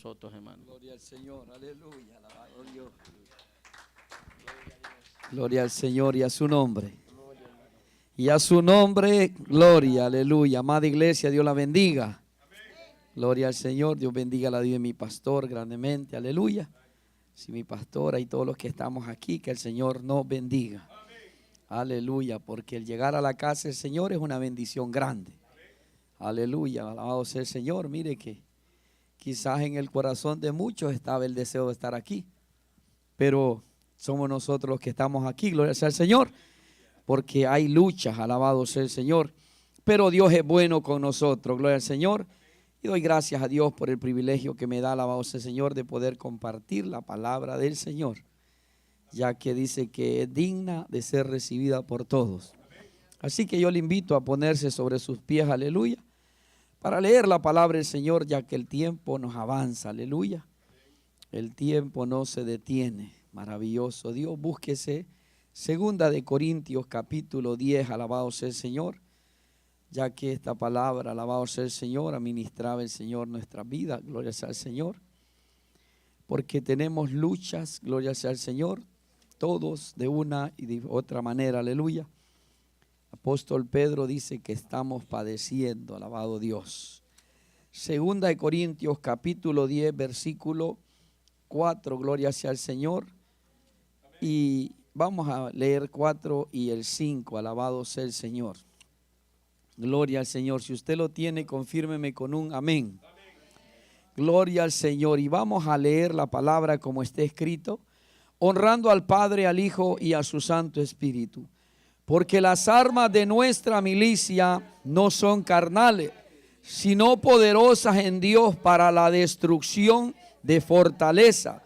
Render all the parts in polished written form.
nosotros, hermano. Gloria al Señor, aleluya, alabado Dios. Gloria al Señor y a su nombre. Y a su nombre, gloria, aleluya. Amada iglesia, Dios la bendiga. Gloria al Señor, Dios bendiga a la vida de mi pastor grandemente, aleluya. Si mi pastora y todos los que estamos aquí, que el Señor nos bendiga. Aleluya, porque el llegar a la casa del Señor es una bendición grande. Aleluya, alabado sea el Señor. Mire que quizás en el corazón de muchos estaba el deseo de estar aquí, pero somos nosotros los que estamos aquí, gloria sea al Señor, porque hay luchas, alabado sea el Señor, pero Dios es bueno con nosotros, gloria al Señor, y doy gracias a Dios por el privilegio que me da, alabado sea el Señor, de poder compartir la palabra del Señor, ya que dice que es digna de ser recibida por todos. Así que yo le invito a ponerse sobre sus pies, aleluya, para leer la palabra del Señor, ya que el tiempo nos avanza, aleluya. El tiempo no se detiene, maravilloso Dios. Búsquese 2 de Corintios capítulo 10, alabado sea el Señor, ya que esta palabra, alabado sea el Señor, administraba el Señor nuestra vida, gloria sea al Señor. Porque tenemos luchas, gloria sea al Señor, todos de una y de otra manera, aleluya. Apóstol Pedro dice que estamos padeciendo, alabado Dios. 2 de Corintios capítulo 10, versículo 4, gloria sea al Señor. Y vamos a leer 4 y el 5, alabado sea el Señor. Gloria al Señor. Si usted lo tiene, confírmeme con un amén. Gloria al Señor. Y vamos a leer la palabra como está escrito, honrando al Padre, al Hijo y a su Santo Espíritu. Porque las armas de nuestra milicia no son carnales, sino poderosas en Dios para la destrucción de fortaleza,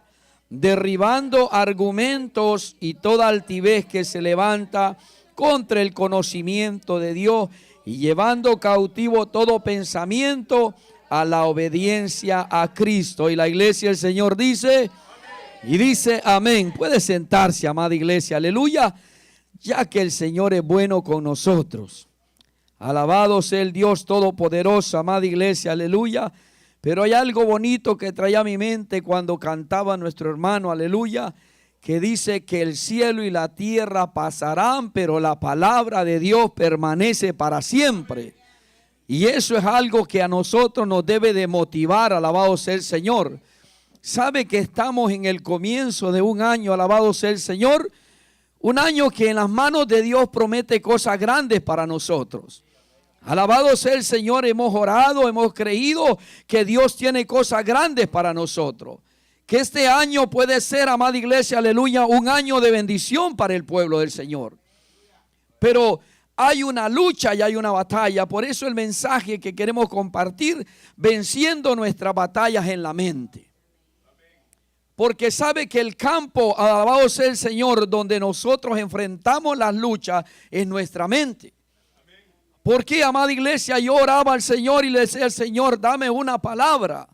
derribando argumentos y toda altivez que se levanta contra el conocimiento de Dios y llevando cautivo todo pensamiento a la obediencia a Cristo. Y la iglesia del Señor dice, y dice amén. Puede sentarse, amada iglesia, aleluya. Ya que el Señor es bueno con nosotros. Alabado sea el Dios Todopoderoso, amada iglesia, aleluya. Pero hay algo bonito que traía a mi mente cuando cantaba nuestro hermano, aleluya, que dice que el cielo y la tierra pasarán, pero la palabra de Dios permanece para siempre. Y eso es algo que a nosotros nos debe de motivar, alabado sea el Señor. Sabe que estamos en el comienzo de un año, alabado sea el Señor. Un año que en las manos de Dios promete cosas grandes para nosotros. Alabado sea el Señor, hemos orado, hemos creído que Dios tiene cosas grandes para nosotros. Que este año puede ser, amada iglesia, aleluya, un año de bendición para el pueblo del Señor. Pero hay una lucha y hay una batalla. Por eso el mensaje que queremos compartir, venciendo nuestras batallas en la mente. Porque sabe que el campo, alabado sea el Señor, donde nosotros enfrentamos las luchas es nuestra mente. ¿Por qué, amada iglesia? Yo oraba al Señor y le decía al Señor, dame una palabra.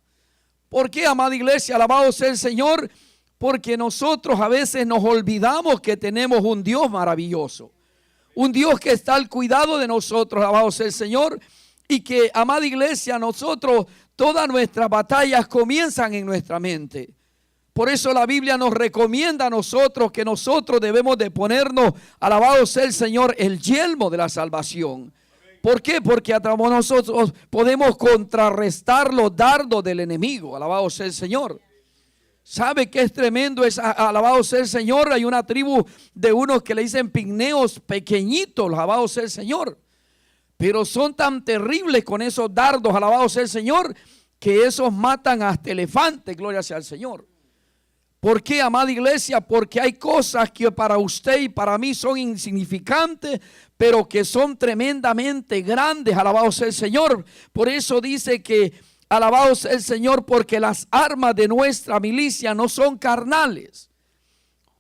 ¿Por qué, amada iglesia? Alabado sea el Señor. Porque nosotros a veces nos olvidamos que tenemos un Dios maravilloso. Un Dios que está al cuidado de nosotros, alabado sea el Señor. Y que, amada iglesia, nosotros, todas nuestras batallas comienzan en nuestra mente. Por eso la Biblia nos recomienda a nosotros que nosotros debemos de ponernos, alabado sea el Señor, el yelmo de la salvación. ¿Por qué? Porque a través de nosotros podemos contrarrestar los dardos del enemigo, alabado sea el Señor. ¿Sabe qué es tremendo? Alabado sea el Señor. Hay una tribu de unos que le dicen pigmeos pequeñitos, alabado sea el Señor. Pero son tan terribles con esos dardos, alabado sea el Señor, que esos matan hasta elefantes, gloria sea al Señor. ¿Por qué, amada iglesia? Porque hay cosas que para usted y para mí son insignificantes, pero que son tremendamente grandes, alabado sea el Señor. Por eso dice que, alabado sea el Señor, porque las armas de nuestra milicia no son carnales.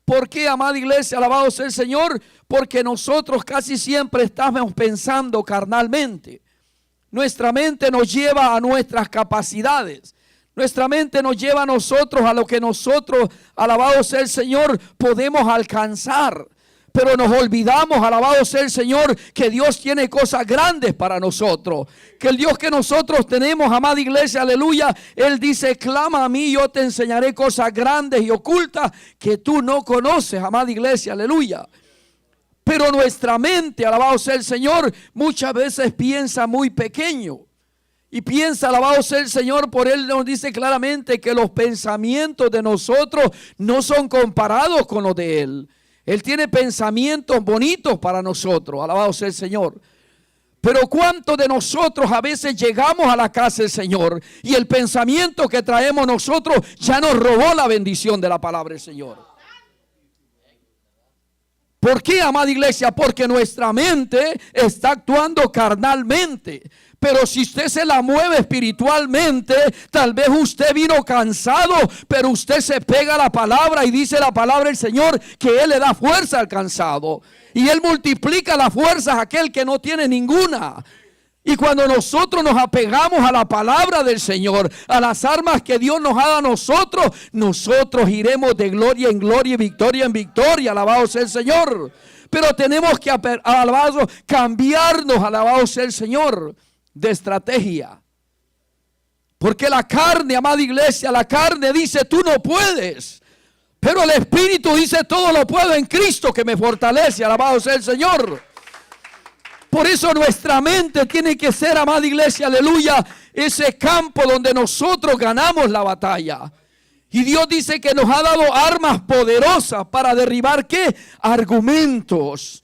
¿Por qué, amada iglesia? Alabado sea el Señor, porque nosotros casi siempre estamos pensando carnalmente. Nuestra mente nos lleva a nuestras capacidades. Nuestra mente nos lleva a nosotros a lo que nosotros, alabado sea el Señor, podemos alcanzar. Pero nos olvidamos, alabado sea el Señor, que Dios tiene cosas grandes para nosotros. Que el Dios que nosotros tenemos, amada iglesia, aleluya, Él dice, clama a mí, yo te enseñaré cosas grandes y ocultas que tú no conoces, amada iglesia, aleluya. Pero nuestra mente, alabado sea el Señor, muchas veces piensa muy pequeño. Y piensa, alabado sea el Señor, por Él nos dice claramente que los pensamientos de nosotros no son comparados con los de Él. Él tiene pensamientos bonitos para nosotros, alabado sea el Señor. Pero ¿cuántos de nosotros a veces llegamos a la casa del Señor y el pensamiento que traemos nosotros ya nos robó la bendición de la palabra del Señor? ¿Por qué, amada iglesia? Porque nuestra mente está actuando carnalmente. Pero si usted se la mueve espiritualmente, tal vez usted vino cansado, pero usted se pega a la palabra y dice la palabra del Señor que Él le da fuerza al cansado. Y Él multiplica las fuerzas a aquel que no tiene ninguna. Y cuando nosotros nos apegamos a la palabra del Señor, a las armas que Dios nos ha dado a nosotros, nosotros iremos de gloria en gloria y victoria en victoria. Alabado sea el Señor. Pero tenemos que cambiarnos, alabado sea el Señor, de estrategia. Porque la carne, amada iglesia, la carne dice tú no puedes. Pero el Espíritu dice todo lo puedo en Cristo que me fortalece. Alabado sea el Señor. Por eso nuestra mente tiene que ser, amada iglesia, aleluya, ese campo donde nosotros ganamos la batalla. Y Dios dice que nos ha dado armas poderosas para derribar ¿qué? Argumentos.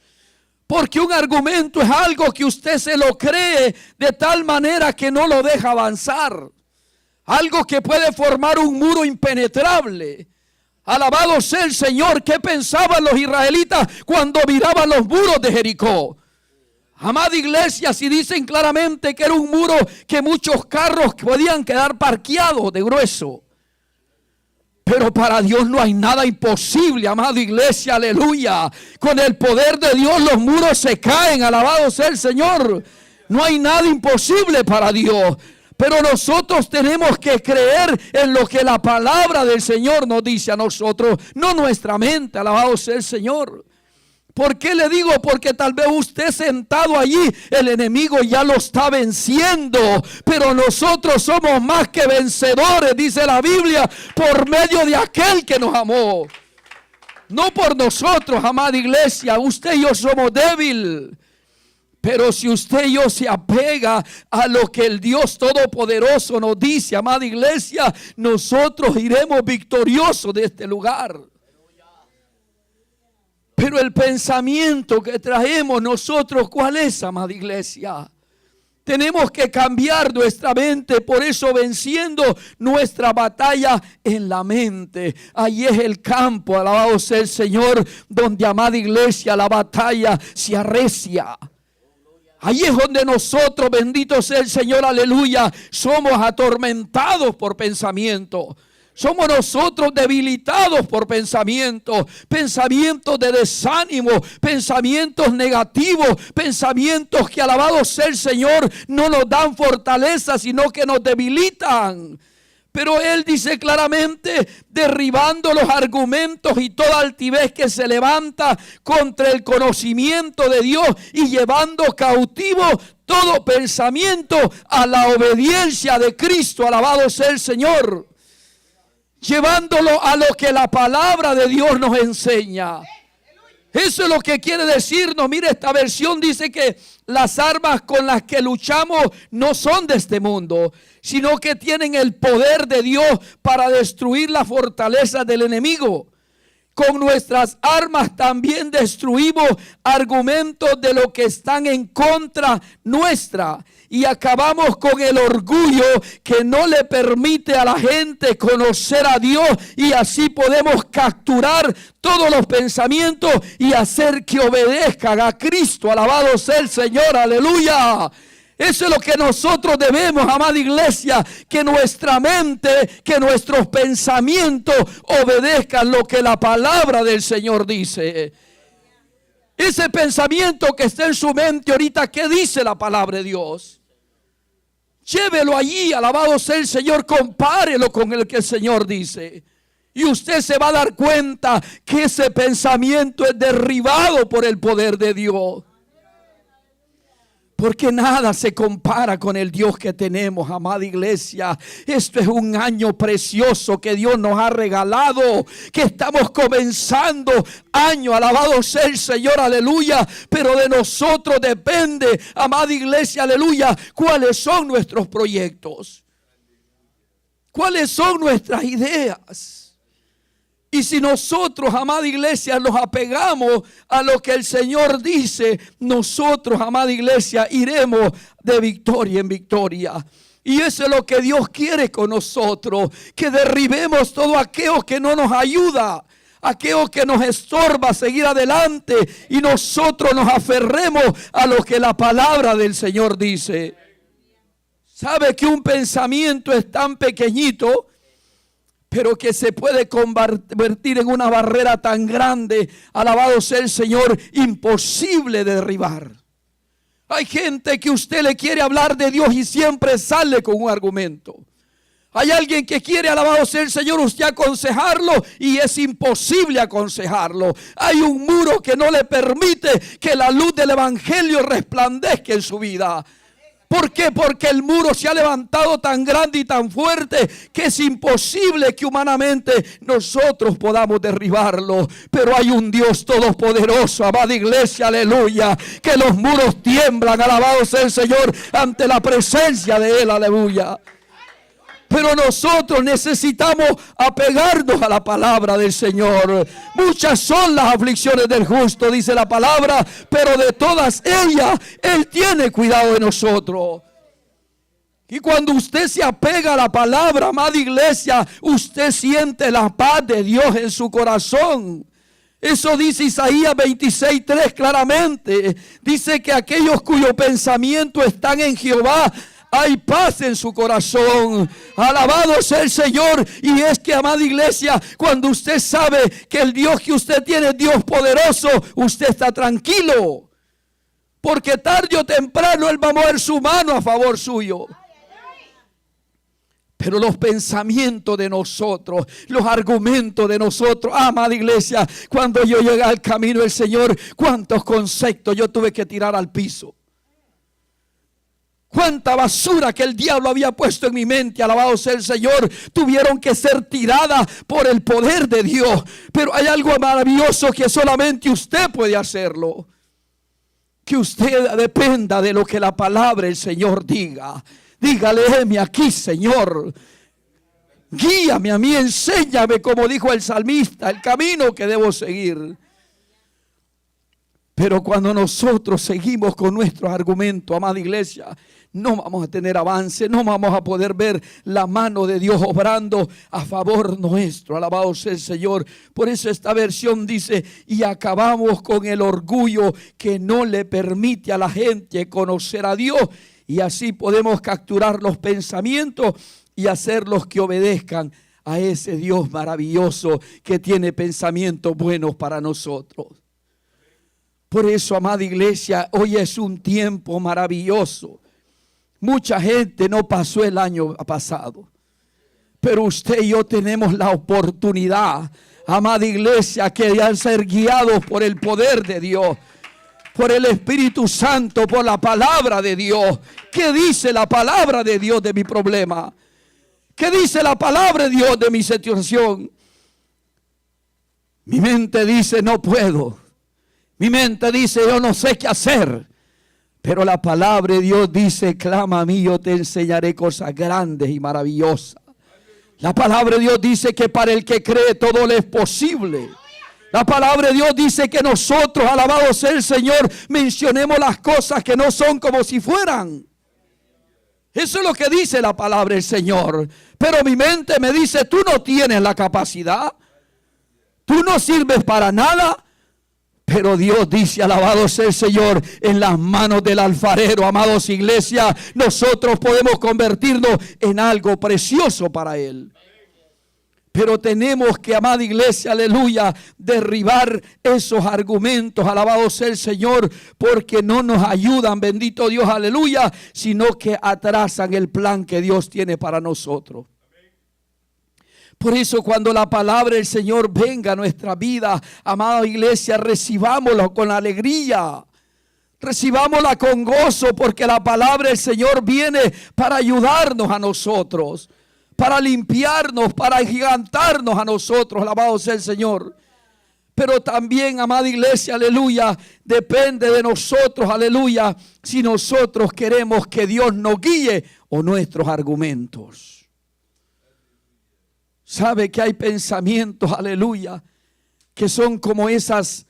Porque un argumento es algo que usted se lo cree de tal manera que no lo deja avanzar. Algo que puede formar un muro impenetrable. Alabado sea el Señor. ¿Qué pensaban los israelitas cuando miraban los muros de Jericó? Amada iglesia, si dicen claramente que era un muro que muchos carros podían quedar parqueados de grueso. Pero para Dios no hay nada imposible, amada iglesia, aleluya. Con el poder de Dios los muros se caen, alabado sea el Señor. No hay nada imposible para Dios. Pero nosotros tenemos que creer en lo que la palabra del Señor nos dice a nosotros, no nuestra mente, alabado sea el Señor. ¿Por qué le digo? Porque tal vez usted sentado allí, el enemigo ya lo está venciendo. Pero nosotros somos más que vencedores, dice la Biblia, por medio de aquel que nos amó. No por nosotros, amada iglesia. Usted y yo somos débiles. Pero si usted y yo se apega a lo que el Dios Todopoderoso nos dice, amada iglesia, nosotros iremos victoriosos de este lugar. Pero el pensamiento que traemos nosotros, ¿cuál es, amada iglesia? Tenemos que cambiar nuestra mente, por eso venciendo nuestra batalla en la mente. Ahí es el campo, alabado sea el Señor, donde, amada iglesia, la batalla se arrecia. Ahí es donde nosotros, bendito sea el Señor, aleluya, somos atormentados por pensamiento. Somos nosotros debilitados por pensamientos de desánimo, pensamientos negativos, pensamientos que, alabado sea el Señor, no nos dan fortaleza, sino que nos debilitan. Pero Él dice claramente, derribando los argumentos y toda altivez que se levanta contra el conocimiento de Dios y llevando cautivo todo pensamiento a la obediencia de Cristo, alabado sea el Señor. Llevándolo a lo que la palabra de Dios nos enseña. Eso es lo que quiere decirnos. Mire, esta versión dice que las armas con las que luchamos no son de este mundo, sino que tienen el poder de Dios para destruir la fortaleza del enemigo. Con nuestras armas también destruimos argumentos de lo que están en contra nuestra. Y acabamos con el orgullo que no le permite a la gente conocer a Dios. Y así podemos capturar todos los pensamientos y hacer que obedezcan a Cristo. Alabado sea el Señor, aleluya. Eso es lo que nosotros debemos, amada iglesia, que nuestra mente, que nuestros pensamientos obedezcan lo que la palabra del Señor dice. Ese pensamiento que está en su mente ahorita, ¿qué dice la palabra de Dios? Llévelo allí, alabado sea el Señor, compárelo con el que el Señor dice. Y usted se va a dar cuenta que ese pensamiento es derribado por el poder de Dios. Porque nada se compara con el Dios que tenemos, amada iglesia. Esto es un año precioso que Dios nos ha regalado, que estamos comenzando año, alabado sea el Señor, aleluya. Pero de nosotros depende, amada iglesia, aleluya, cuáles son nuestros proyectos, cuáles son nuestras ideas. Y si nosotros, amada iglesia, nos apegamos a lo que el Señor dice, nosotros, amada iglesia, iremos de victoria en victoria. Y eso es lo que Dios quiere con nosotros, que derribemos todo aquello que no nos ayuda, aquello que nos estorba a seguir adelante, y nosotros nos aferremos a lo que la palabra del Señor dice. ¿Sabe que un pensamiento es tan pequeñito, pero que se puede convertir en una barrera tan grande, alabado sea el Señor, imposible de derribar? Hay gente que usted le quiere hablar de Dios y siempre sale con un argumento. Hay alguien que quiere, alabado sea el Señor, usted aconsejarlo y es imposible aconsejarlo. Hay un muro que no le permite que la luz del evangelio resplandezca en su vida. ¿Por qué? Porque el muro se ha levantado tan grande y tan fuerte que es imposible que humanamente nosotros podamos derribarlo. Pero hay un Dios todopoderoso, amada iglesia, aleluya, que los muros tiemblan, alabado sea el Señor, ante la presencia de Él, aleluya. Pero nosotros necesitamos apegarnos a la palabra del Señor. Muchas son las aflicciones del justo, dice la palabra, pero de todas ellas Él tiene cuidado de nosotros. Y cuando usted se apega a la palabra, amada iglesia, usted siente la paz de Dios en su corazón. Eso dice Isaías 26:3 claramente. Dice que aquellos cuyos pensamientos están en Jehová, hay paz en su corazón. Alabado sea el Señor. Y es que, amada iglesia, cuando usted sabe que el Dios que usted tiene es Dios poderoso, usted está tranquilo, porque tarde o temprano Él va a mover su mano a favor suyo. Pero los pensamientos de nosotros, los argumentos de nosotros, amada iglesia, cuando yo llegué al camino del Señor, cuántos conceptos yo tuve que tirar al piso. Cuánta basura que el diablo había puesto en mi mente, alabado sea el Señor, tuvieron que ser tiradas por el poder de Dios. Pero hay algo maravilloso que solamente usted puede hacerlo. Que usted dependa de lo que la palabra del Señor diga. Dígale, heme aquí, Señor. Guíame a mí, enséñame, como dijo el salmista, el camino que debo seguir. Pero cuando nosotros seguimos con nuestros argumentos, amada iglesia, no vamos a tener avance, no vamos a poder ver la mano de Dios obrando a favor nuestro. Alabado sea el Señor. Por eso esta versión dice: y acabamos con el orgullo que no le permite a la gente conocer a Dios. Y así podemos capturar los pensamientos y hacerlos que obedezcan a ese Dios maravilloso que tiene pensamientos buenos para nosotros. Por eso, amada iglesia, hoy es un tiempo maravilloso. Mucha gente no pasó el año pasado, pero usted y yo tenemos la oportunidad, amada iglesia, que de ser guiados por el poder de Dios, por el Espíritu Santo, por la palabra de Dios. ¿Qué dice la palabra de Dios de mi problema? ¿Qué dice la palabra de Dios de mi situación? Mi mente dice: no puedo. Mi mente dice: yo no sé qué hacer. Pero la palabra de Dios dice: clama a mí, yo te enseñaré cosas grandes y maravillosas. La palabra de Dios dice que para el que cree todo le es posible. La palabra de Dios dice que nosotros, alabado sea el Señor, mencionemos las cosas que no son como si fueran. Eso es lo que dice la palabra del Señor. Pero mi mente me dice: tú no tienes la capacidad, tú no sirves para nada. Pero Dios dice: alabado sea el Señor, en las manos del alfarero, amados iglesia, nosotros podemos convertirnos en algo precioso para Él. Pero tenemos que, amada iglesia, aleluya, derribar esos argumentos, alabado sea el Señor, porque no nos ayudan, bendito Dios, aleluya, sino que atrasan el plan que Dios tiene para nosotros. Por eso cuando la palabra del Señor venga a nuestra vida, amada iglesia, recibámosla con alegría. Recibámosla con gozo, porque la palabra del Señor viene para ayudarnos a nosotros, para limpiarnos, para agigantarnos a nosotros. Alabado sea el Señor. Pero también, amada iglesia, aleluya, depende de nosotros, aleluya, si nosotros queremos que Dios nos guíe o nuestros argumentos. Sabe que hay pensamientos, aleluya, que son como esos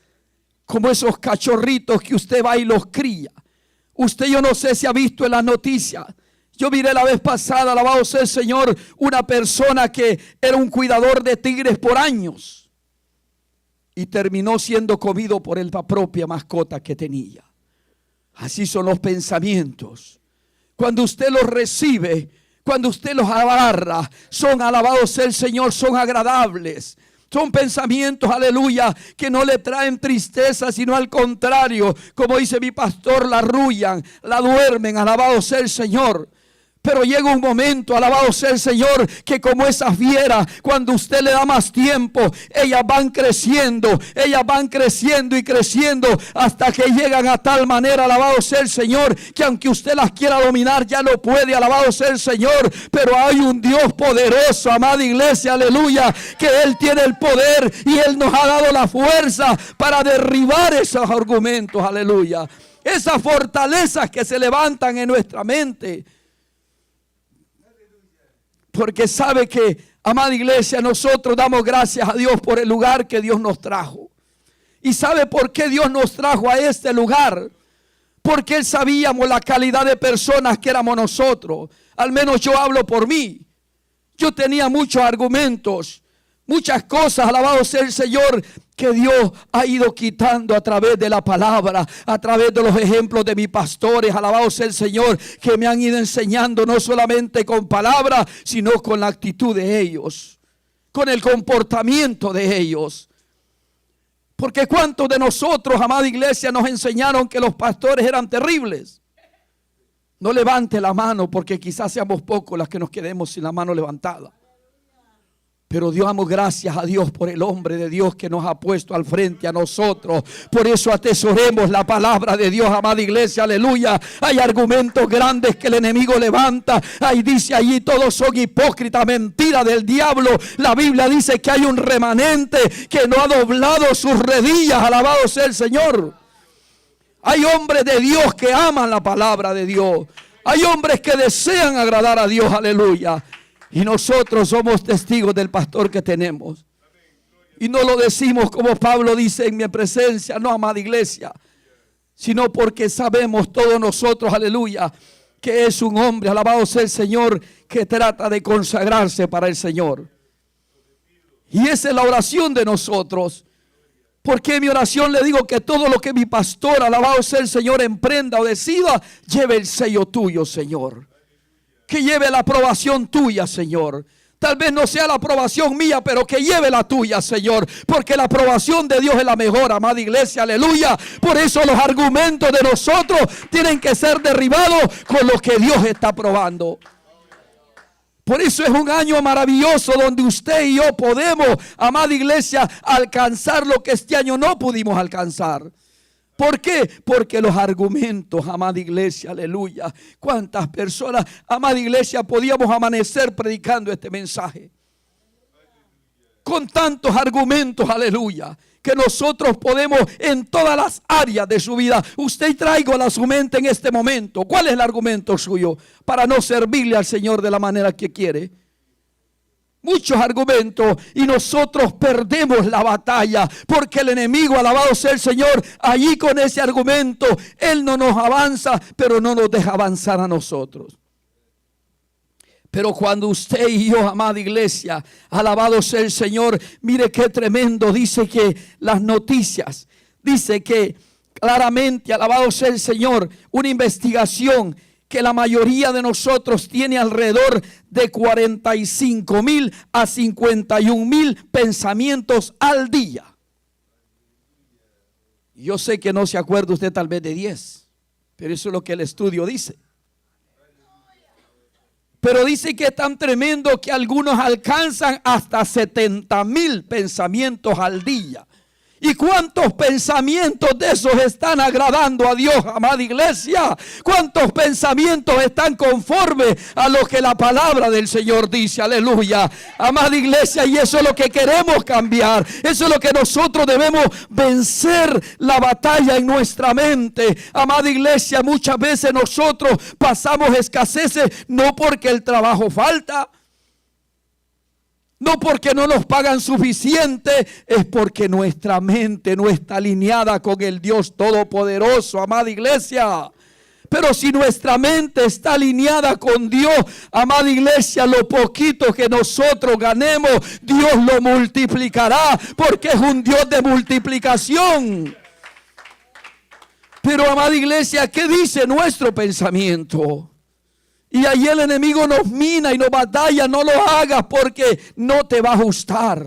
cachorritos que usted va y los cría. Usted, yo no sé si ha visto en las noticias. Yo miré la vez pasada, alabado sea el Señor, una persona que era un cuidador de tigres por años y terminó siendo comido por la propia mascota que tenía. Así son los pensamientos. Cuando usted los recibe, cuando usted los agarra, son, alabados sea el Señor, son agradables. Son pensamientos, aleluya, que no le traen tristeza, sino al contrario, como dice mi pastor, la arrullan, la duermen, alabado sea el Señor. Pero llega un momento, alabado sea el Señor, que como esas fieras, cuando usted le da más tiempo, ellas van creciendo y creciendo hasta que llegan a tal manera, alabado sea el Señor, que aunque usted las quiera dominar, ya no puede, alabado sea el Señor. Pero hay un Dios poderoso, amada iglesia, aleluya, que Él tiene el poder y Él nos ha dado la fuerza para derribar esos argumentos, aleluya. Esas fortalezas que se levantan en nuestra mente. Porque sabe que, amada iglesia, nosotros damos gracias a Dios por el lugar que Dios nos trajo. ¿Y sabe por qué Dios nos trajo a este lugar? Porque Él sabíamos la calidad de personas que éramos nosotros. Al menos yo hablo por mí. Yo tenía muchos argumentos, muchas cosas, alabado sea el Señor, que Dios ha ido quitando a través de la palabra, a través de los ejemplos de mis pastores, alabado sea el Señor, que me han ido enseñando no solamente con palabras, sino con la actitud de ellos, con el comportamiento de ellos. Porque cuántos de nosotros, amada iglesia, nos enseñaron que los pastores eran terribles. No levante la mano, porque quizás seamos pocos las que nos quedemos sin la mano levantada. Pero damos gracias a Dios por el hombre de Dios que nos ha puesto al frente a nosotros. Por eso atesoremos la palabra de Dios, amada iglesia, aleluya. Hay argumentos grandes que el enemigo levanta. Ahí dice allí, todos son hipócritas, mentira del diablo. La Biblia dice que hay un remanente que no ha doblado sus rodillas, alabado sea el Señor. Hay hombres de Dios que aman la palabra de Dios. Hay hombres que desean agradar a Dios, aleluya. Y nosotros somos testigos del pastor que tenemos. Y no lo decimos como Pablo dice en mi presencia, no, amada iglesia, sino porque sabemos todos nosotros, aleluya, que es un hombre, alabado sea el Señor, que trata de consagrarse para el Señor. Y esa es la oración de nosotros. Porque en mi oración le digo que todo lo que mi pastor, alabado sea el Señor, emprenda o decida, lleve el sello tuyo, Señor. Que lleve la aprobación tuya, Señor. Tal vez no sea la aprobación mía, pero que lleve la tuya, Señor. Porque la aprobación de Dios es la mejor, amada iglesia, aleluya. Por eso los argumentos de nosotros tienen que ser derribados con lo que Dios está aprobando. Por eso es un año maravilloso donde usted y yo podemos, amada iglesia, alcanzar lo que este año no pudimos alcanzar. ¿Por qué? Porque los argumentos, amada iglesia, aleluya. ¿Cuántas personas, amada iglesia, podíamos amanecer predicando este mensaje? Con tantos argumentos, aleluya, que nosotros podemos en todas las áreas de su vida. Usted traigo a su mente en este momento. ¿Cuál es el argumento suyo para no servirle al Señor de la manera que quiere? Muchos argumentos y nosotros perdemos la batalla porque el enemigo, alabado sea el Señor, allí con ese argumento, él no nos avanza, pero no nos deja avanzar a nosotros. Pero cuando usted y yo, amada iglesia, alabado sea el Señor, mire qué tremendo, dice que las noticias, dice que claramente, alabado sea el Señor, una investigación que la mayoría de nosotros tiene alrededor de 45,000 a 51,000 pensamientos al día. Yo sé que no se acuerda usted tal vez de 10, pero eso es lo que el estudio dice. Pero dice que es tan tremendo que algunos alcanzan hasta 70,000 pensamientos al día. ¿Y cuántos pensamientos de esos están agradando a Dios, amada iglesia? ¿Cuántos pensamientos están conformes a lo que la palabra del Señor dice? Aleluya. Amada iglesia, y eso es lo que queremos cambiar. Eso es lo que nosotros debemos vencer, la batalla en nuestra mente. Amada iglesia, muchas veces nosotros pasamos escaseces no porque el trabajo falta, no porque no nos pagan suficiente, es porque nuestra mente no está alineada con el Dios Todopoderoso, amada iglesia. Pero si nuestra mente está alineada con Dios, amada iglesia, lo poquito que nosotros ganemos, Dios lo multiplicará, porque es un Dios de multiplicación. Pero, amada iglesia, ¿qué dice nuestro pensamiento? Y ahí el enemigo nos mina y nos batalla. No lo hagas porque no te va a ajustar.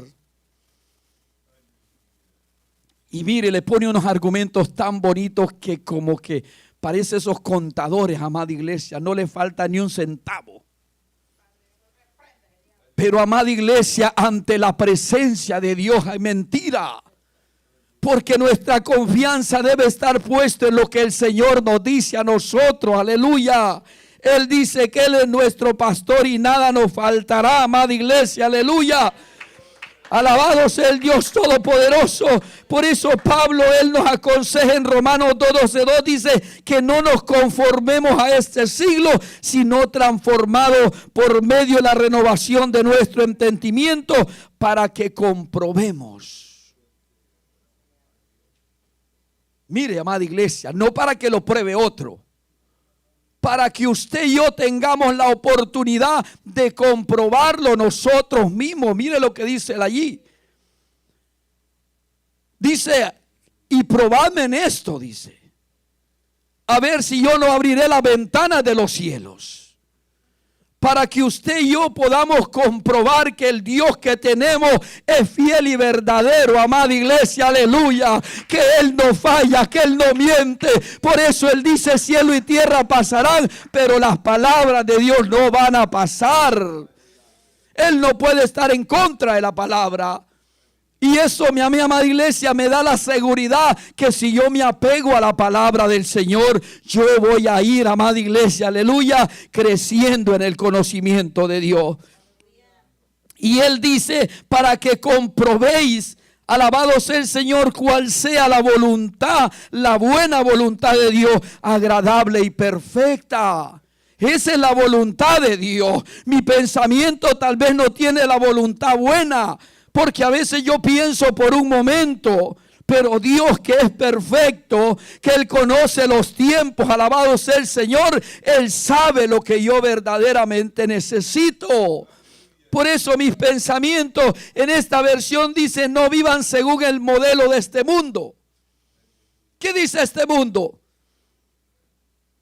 Y mire, le pone unos argumentos tan bonitos que como que parece esos contadores, amada iglesia. No le falta ni un centavo. Pero, amada iglesia, ante la presencia de Dios hay mentira. Porque nuestra confianza debe estar puesta en lo que el Señor nos dice a nosotros. Aleluya. Él dice que Él es nuestro pastor y nada nos faltará, amada iglesia, aleluya. Alabado sea el Dios Todopoderoso. Por eso Pablo, él nos aconseja en Romanos 2:12, dice que no nos conformemos a este siglo, sino transformados por medio de la renovación de nuestro entendimiento, para que comprobemos. Mire, amada iglesia, no para que lo pruebe otro, para que usted y yo tengamos la oportunidad de comprobarlo nosotros mismos. Mire lo que dice él allí. Dice, y probadme en esto, dice, a ver si yo no abriré la ventana de los cielos, para que usted y yo podamos comprobar que el Dios que tenemos es fiel y verdadero, amada iglesia, aleluya, que Él no falla, que Él no miente. Por eso Él dice, cielo y tierra pasarán, pero las palabras de Dios no van a pasar. Él no puede estar en contra de la palabra. Y eso, mi amada iglesia, me da la seguridad que si yo me apego a la palabra del Señor, yo voy a ir, amada iglesia, aleluya, creciendo en el conocimiento de Dios. Y Él dice, para que comprobéis, alabado sea el Señor, cuál sea la voluntad, la buena voluntad de Dios, agradable y perfecta. Esa es la voluntad de Dios. Mi pensamiento tal vez no tiene la voluntad buena, porque a veces yo pienso por un momento, pero Dios, que es perfecto, que Él conoce los tiempos, alabado sea el Señor, Él sabe lo que yo verdaderamente necesito. Por eso mis pensamientos en esta versión dicen, no vivan según el modelo de este mundo. ¿Qué dice este mundo?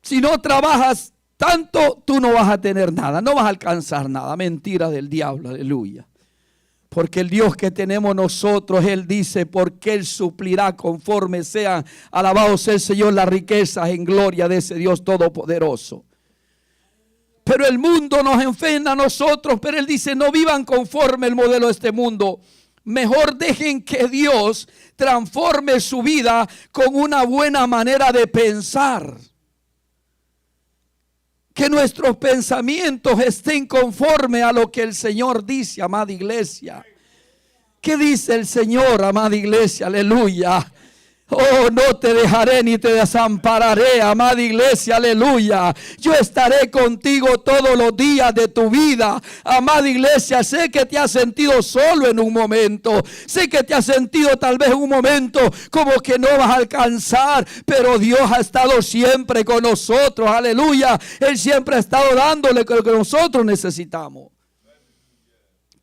Si no trabajas tanto, tú no vas a tener nada, no vas a alcanzar nada. Mentira del diablo, aleluya. Porque el Dios que tenemos nosotros, Él dice, porque Él suplirá conforme sean, alabado sea el Señor, las riquezas en gloria de ese Dios todopoderoso. Pero el mundo nos enfrenta a nosotros, pero Él dice, no vivan conforme el modelo de este mundo. Mejor dejen que Dios transforme su vida con una buena manera de pensar. Que nuestros pensamientos estén conforme a lo que el Señor dice, amada iglesia. ¿Qué dice el Señor, amada iglesia? Aleluya. Oh, no te dejaré ni te desampararé, amada iglesia, aleluya. Yo estaré contigo todos los días de tu vida, amada iglesia. Sé que te has sentido solo en un momento. Sé que te has sentido tal vez en un momento como que no vas a alcanzar, pero Dios ha estado siempre con nosotros, aleluya. Él siempre ha estado dándole lo que nosotros necesitamos.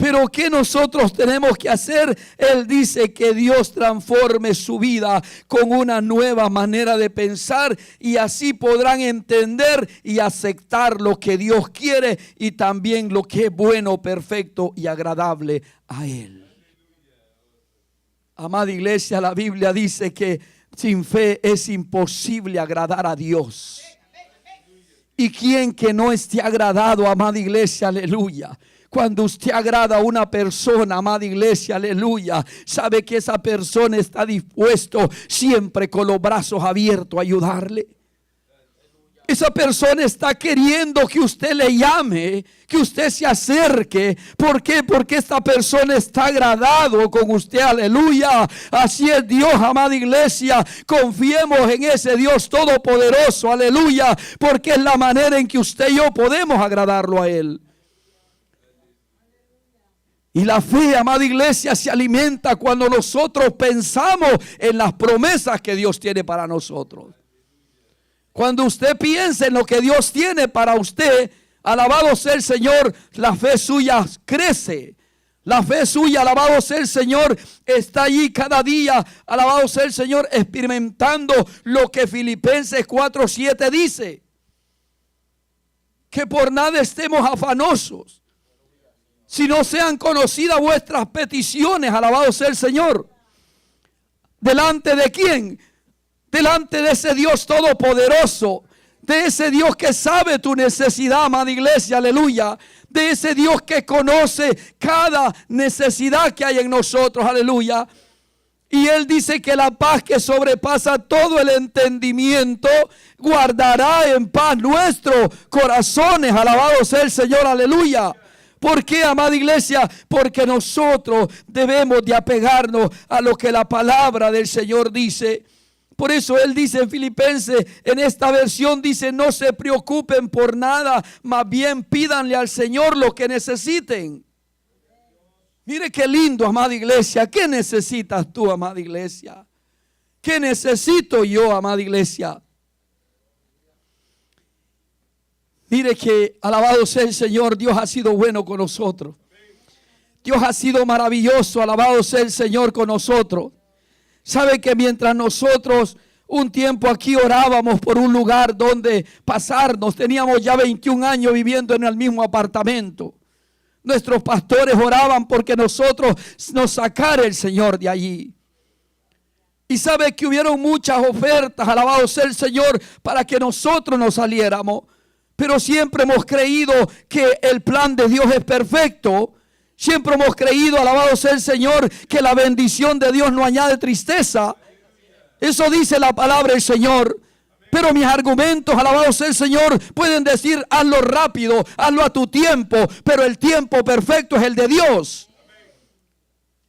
Pero ¿qué nosotros tenemos que hacer? Él dice que Dios transforme su vida con una nueva manera de pensar, y así podrán entender y aceptar lo que Dios quiere y también lo que es bueno, perfecto y agradable a Él. Amada iglesia, la Biblia dice que sin fe es imposible agradar a Dios. ¿Y quién que no esté agradado, amada iglesia? Aleluya. Cuando usted agrada a una persona, amada iglesia, aleluya, sabe que esa persona está dispuesto siempre con los brazos abiertos a ayudarle. Esa persona está queriendo que usted le llame, que usted se acerque. ¿Por qué? Porque esta persona está agradado con usted, aleluya. Así es Dios, amada iglesia. Confiemos en ese Dios todopoderoso, aleluya, porque es la manera en que usted y yo podemos agradarlo a Él. Y la fe, amada iglesia, se alimenta cuando nosotros pensamos en las promesas que Dios tiene para nosotros. Cuando usted piensa en lo que Dios tiene para usted, alabado sea el Señor, la fe suya crece. La fe suya, alabado sea el Señor, está allí cada día, alabado sea el Señor, experimentando lo que Filipenses 4:7 dice. Que por nada estemos afanosos, si no sean conocidas vuestras peticiones, alabado sea el Señor. ¿Delante de quién? Delante de ese Dios todopoderoso, de ese Dios que sabe tu necesidad, amada iglesia, aleluya. De ese Dios que conoce cada necesidad que hay en nosotros, aleluya. Y Él dice que la paz que sobrepasa todo el entendimiento guardará en paz nuestros corazones, alabado sea el Señor, aleluya. ¿Por qué, amada iglesia? Porque nosotros debemos de apegarnos a lo que la palabra del Señor dice. Por eso Él dice en Filipenses, en esta versión dice, no se preocupen por nada, más bien pídanle al Señor lo que necesiten. Mire qué lindo, amada iglesia. ¿Qué necesitas tú, amada iglesia? ¿Qué necesito yo, amada iglesia? Mire que alabado sea el Señor, Dios ha sido bueno con nosotros. Dios ha sido maravilloso, alabado sea el Señor con nosotros. Sabe que mientras nosotros un tiempo aquí orábamos por un lugar donde pasarnos, teníamos ya 21 años viviendo en el mismo apartamento. Nuestros pastores oraban porque nosotros nos sacara el Señor de allí. Y sabe que hubieron muchas ofertas, alabado sea el Señor, para que nosotros nos saliéramos. Pero siempre hemos creído que el plan de Dios es perfecto. Siempre hemos creído, alabado sea el Señor, que la bendición de Dios no añade tristeza. Eso dice la palabra del Señor. Pero mis argumentos, alabado sea el Señor, pueden decir, hazlo rápido, hazlo a tu tiempo. Pero el tiempo perfecto es el de Dios.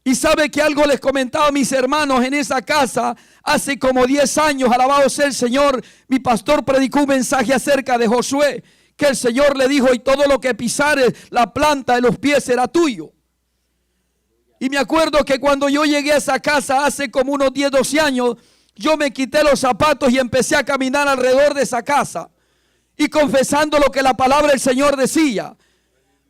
Y sabe que algo les comentaba a mis hermanos en esa casa. Hace como 10 años, alabado sea el Señor, mi pastor predicó un mensaje acerca de Josué. Que el Señor le dijo, y todo lo que pisares, la planta de los pies será tuyo. Y me acuerdo que cuando yo llegué a esa casa hace como unos 10, 12 años, yo me quité los zapatos y empecé a caminar alrededor de esa casa. Y confesando lo que la palabra del Señor decía.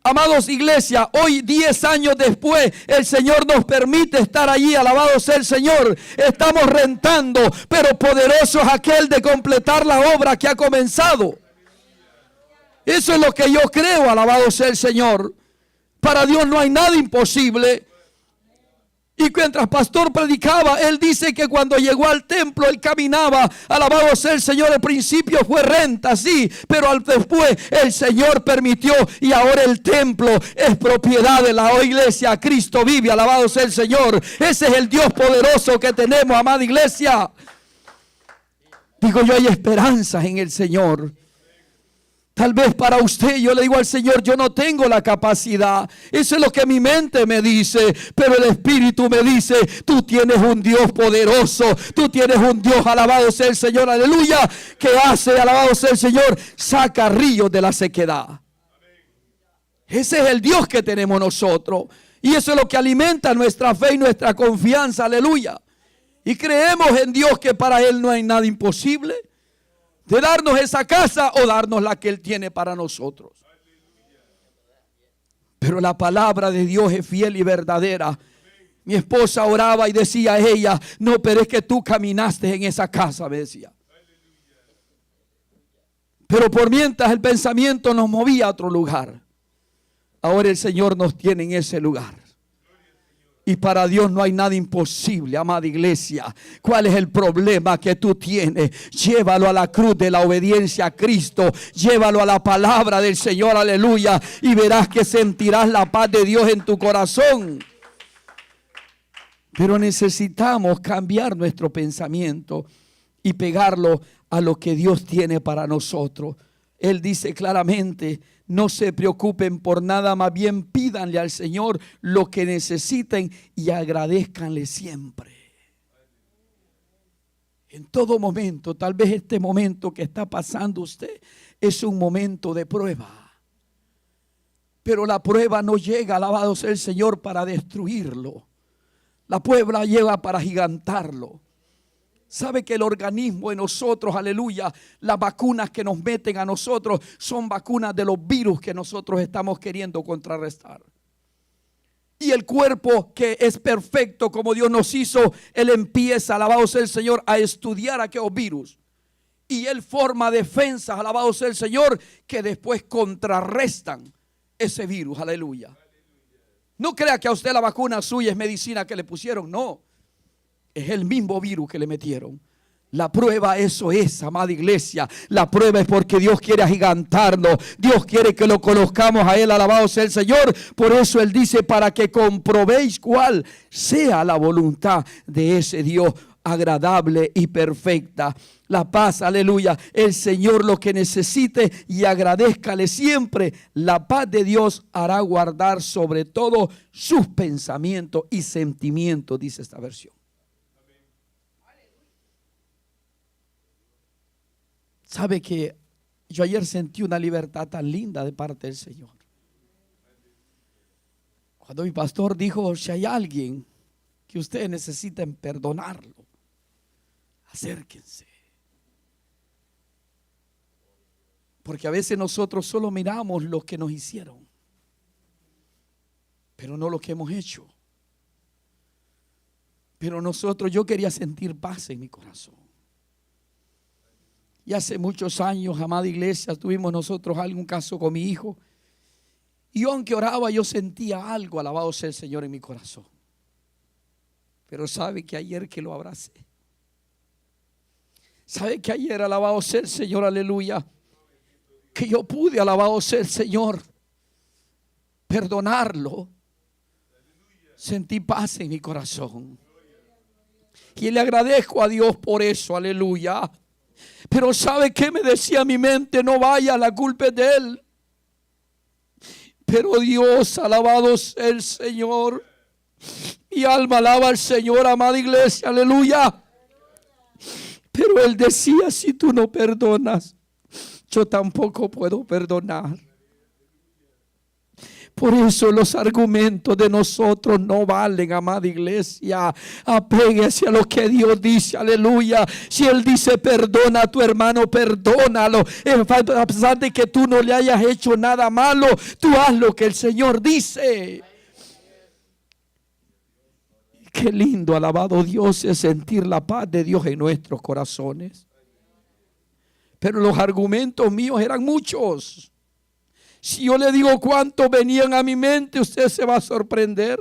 Amados iglesia, hoy 10 años después, el Señor nos permite estar allí, alabado sea el Señor. Estamos rentando, pero poderoso es aquel de completar la obra que ha comenzado. Eso es lo que yo creo, alabado sea el Señor. Para Dios no hay nada imposible. Y mientras pastor predicaba, él dice que cuando llegó al templo, él caminaba, alabado sea el Señor. Al principio fue renta, sí, pero después el Señor permitió y ahora el templo es propiedad de la iglesia. Cristo vive, alabado sea el Señor. Ese es el Dios poderoso que tenemos, amada iglesia. Digo yo, hay esperanzas en el Señor. Tal vez para usted, yo le digo al Señor, yo no tengo la capacidad. Eso es lo que mi mente me dice. Pero el Espíritu me dice, tú tienes un Dios poderoso. Tú tienes un Dios, alabado sea el Señor, aleluya. Que hace, alabado sea el Señor, saca ríos de la sequedad. Ese es el Dios que tenemos nosotros. Y eso es lo que alimenta nuestra fe y nuestra confianza, aleluya. Y creemos en Dios que para Él no hay nada imposible. De darnos esa casa o darnos la que Él tiene para nosotros. Pero la palabra de Dios es fiel y verdadera. Mi esposa oraba y decía a ella, no, pero es que tú caminaste en esa casa, me decía. Pero por mientras el pensamiento nos movía a otro lugar. Ahora el Señor nos tiene en ese lugar. Y para Dios no hay nada imposible, amada iglesia. ¿Cuál es el problema que tú tienes? Llévalo a la cruz de la obediencia a Cristo. Llévalo a la palabra del Señor, aleluya. Y verás que sentirás la paz de Dios en tu corazón. Pero necesitamos cambiar nuestro pensamiento y pegarlo a lo que Dios tiene para nosotros. Él dice claramente: no se preocupen por nada, más bien pídanle al Señor lo que necesiten y agradézcanle siempre. En todo momento, tal vez este momento que está pasando usted es un momento de prueba. Pero la prueba no llega, alabado sea el Señor, para destruirlo. La prueba llega para agigantarlo. Sabe que el organismo de nosotros, aleluya, las vacunas que nos meten a nosotros son vacunas de los virus que nosotros estamos queriendo contrarrestar. Y el cuerpo, que es perfecto como Dios nos hizo, Él empieza, alabado sea el Señor, a estudiar aquellos virus. Y Él forma defensas, alabado sea el Señor, que después contrarrestan ese virus, aleluya. No crea que a usted la vacuna suya es medicina que le pusieron, no. Es el mismo virus que le metieron. La prueba eso es, amada iglesia. La prueba es porque Dios quiere agigantarnos. Dios quiere que lo conozcamos a Él, alabado sea el Señor. Por eso Él dice: para que comprobéis cuál sea la voluntad de ese Dios agradable y perfecta. La paz, aleluya. El Señor lo que necesite y agradézcale siempre. La paz de Dios hará guardar sobre todo sus pensamientos y sentimientos, dice esta versión. ¿Sabe que yo ayer sentí una libertad tan linda de parte del Señor? Cuando mi pastor dijo: si hay alguien que ustedes necesiten perdonarlo, acérquense. Porque a veces nosotros solo miramos lo que nos hicieron, pero no lo que hemos hecho. Pero yo quería sentir paz en mi corazón. Y hace muchos años, amada iglesia, tuvimos nosotros algún caso con mi hijo. Y yo, aunque oraba, yo sentía algo, alabado sea el Señor, en mi corazón. Pero sabe que ayer que lo abracé, sabe que ayer, alabado sea el Señor, aleluya, que yo pude, alabado sea el Señor, perdonarlo. Sentí paz en mi corazón. Y le agradezco a Dios por eso, aleluya. Pero ¿sabe qué me decía mi mente? No vaya, la culpa es de él. Pero Dios, alabado sea el Señor. Mi alma alaba al Señor, amada iglesia, aleluya. Pero él decía: si tú no perdonas, yo tampoco puedo perdonar. Por eso los argumentos de nosotros no valen, amada iglesia. Apéguese a lo que Dios dice, aleluya. Si Él dice: perdona a tu hermano, perdónalo. A pesar de que tú no le hayas hecho nada malo, tú haz lo que el Señor dice. Qué lindo, alabado Dios, es sentir la paz de Dios en nuestros corazones. Pero los argumentos míos eran muchos. Si yo le digo cuántos venían a mi mente, usted se va a sorprender.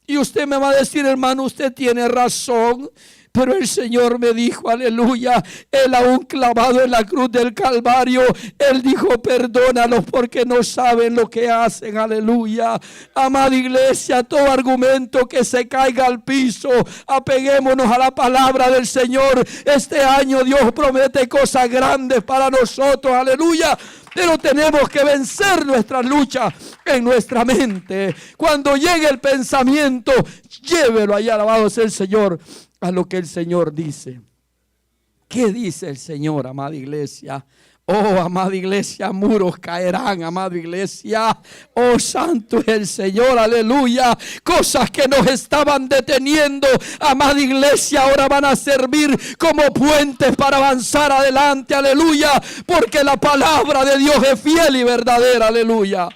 Y usted me va a decir: hermano, usted tiene razón. Pero el Señor me dijo, aleluya, Él aún clavado en la cruz del Calvario, Él dijo: perdónalos porque no saben lo que hacen, aleluya. Amada iglesia, todo argumento que se caiga al piso, apeguémonos a la palabra del Señor. Este año Dios promete cosas grandes para nosotros, aleluya. Pero tenemos que vencer nuestra lucha en nuestra mente. Cuando llegue el pensamiento, llévelo allá, alabado sea el Señor, a lo que el Señor dice. ¿Qué dice el Señor, amada iglesia? Oh, amada iglesia, muros caerán, amada iglesia. Oh, santo es el Señor, aleluya. Cosas que nos estaban deteniendo, amada iglesia, ahora van a servir como puentes para avanzar adelante, aleluya. Porque la palabra de Dios es fiel y verdadera, aleluya.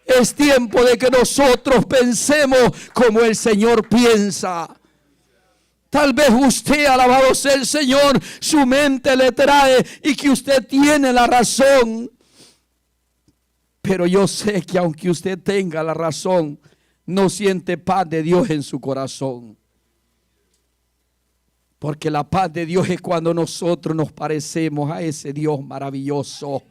Es tiempo de que nosotros pensemos como el Señor piensa. Tal vez usted, alabado sea el Señor, su mente le trae y que usted tiene la razón. Pero yo sé que aunque usted tenga la razón, no siente paz de Dios en su corazón. Porque la paz de Dios es cuando nosotros nos parecemos a ese Dios maravilloso.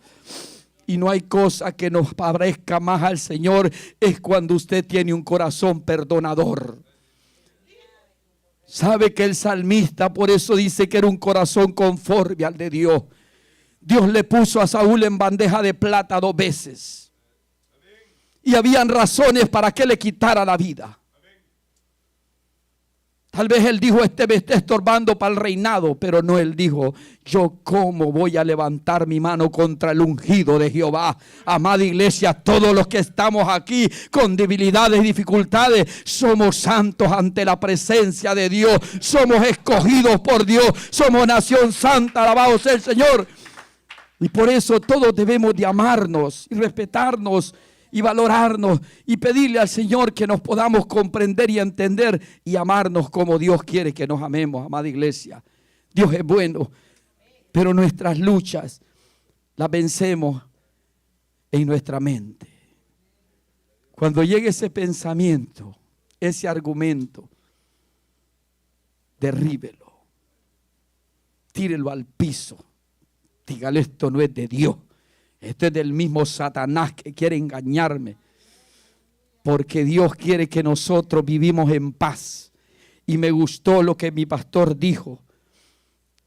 Y no hay cosa que nos parezca más al Señor, es cuando usted tiene un corazón perdonador. Sabe que el salmista por eso dice que era un corazón conforme al de Dios. Dios le puso a Saúl en bandeja de plata 2 veces. Y habían razones para que le quitara la vida. Tal vez él dijo, este me está estorbando para el reinado, pero no, él dijo, yo cómo voy a levantar mi mano contra el ungido de Jehová. Amada iglesia, todos los que estamos aquí con debilidades y dificultades, somos santos ante la presencia de Dios. Somos escogidos por Dios, somos nación santa, alabado sea el Señor. Y por eso todos debemos de amarnos y respetarnos y valorarnos y pedirle al Señor que nos podamos comprender y entender y amarnos como Dios quiere que nos amemos, amada iglesia. Dios es bueno, pero nuestras luchas las vencemos en nuestra mente. Cuando llegue ese pensamiento, ese argumento, derríbelo, tírelo al piso, dígale, esto no es de Dios. Esto es del mismo Satanás que quiere engañarme. Porque Dios quiere que nosotros vivimos en paz. Y me gustó lo que mi pastor dijo.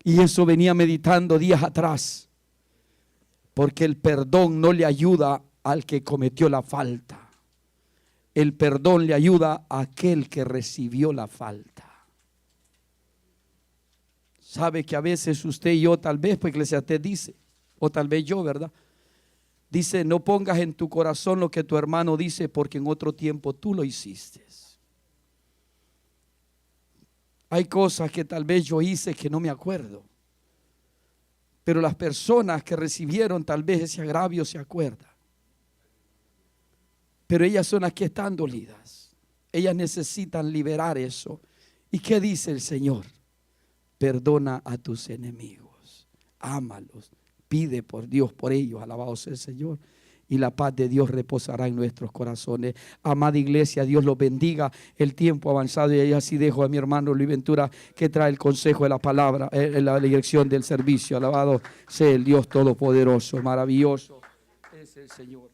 Y eso venía meditando días atrás. Porque el perdón no le ayuda al que cometió la falta. El perdón le ayuda a aquel que recibió la falta. Sabe que a veces usted y yo, tal vez, pues Eclesiastés dice, o tal vez yo, ¿verdad? Dice, no pongas en tu corazón lo que tu hermano dice, porque en otro tiempo tú lo hiciste. Hay cosas que tal vez yo hice que no me acuerdo. Pero las personas que recibieron tal vez ese agravio se acuerdan. Pero ellas son las que están dolidas. Ellas necesitan liberar eso. ¿Y qué dice el Señor? Perdona a tus enemigos. Ámalos. Pide por Dios, por ellos, alabado sea el Señor, y la paz de Dios reposará en nuestros corazones. Amada iglesia, Dios los bendiga. El tiempo avanzado, y así dejo a mi hermano Luis Ventura, que trae el consejo de la palabra, la dirección del servicio. Alabado sea el Dios Todopoderoso, maravilloso es el Señor.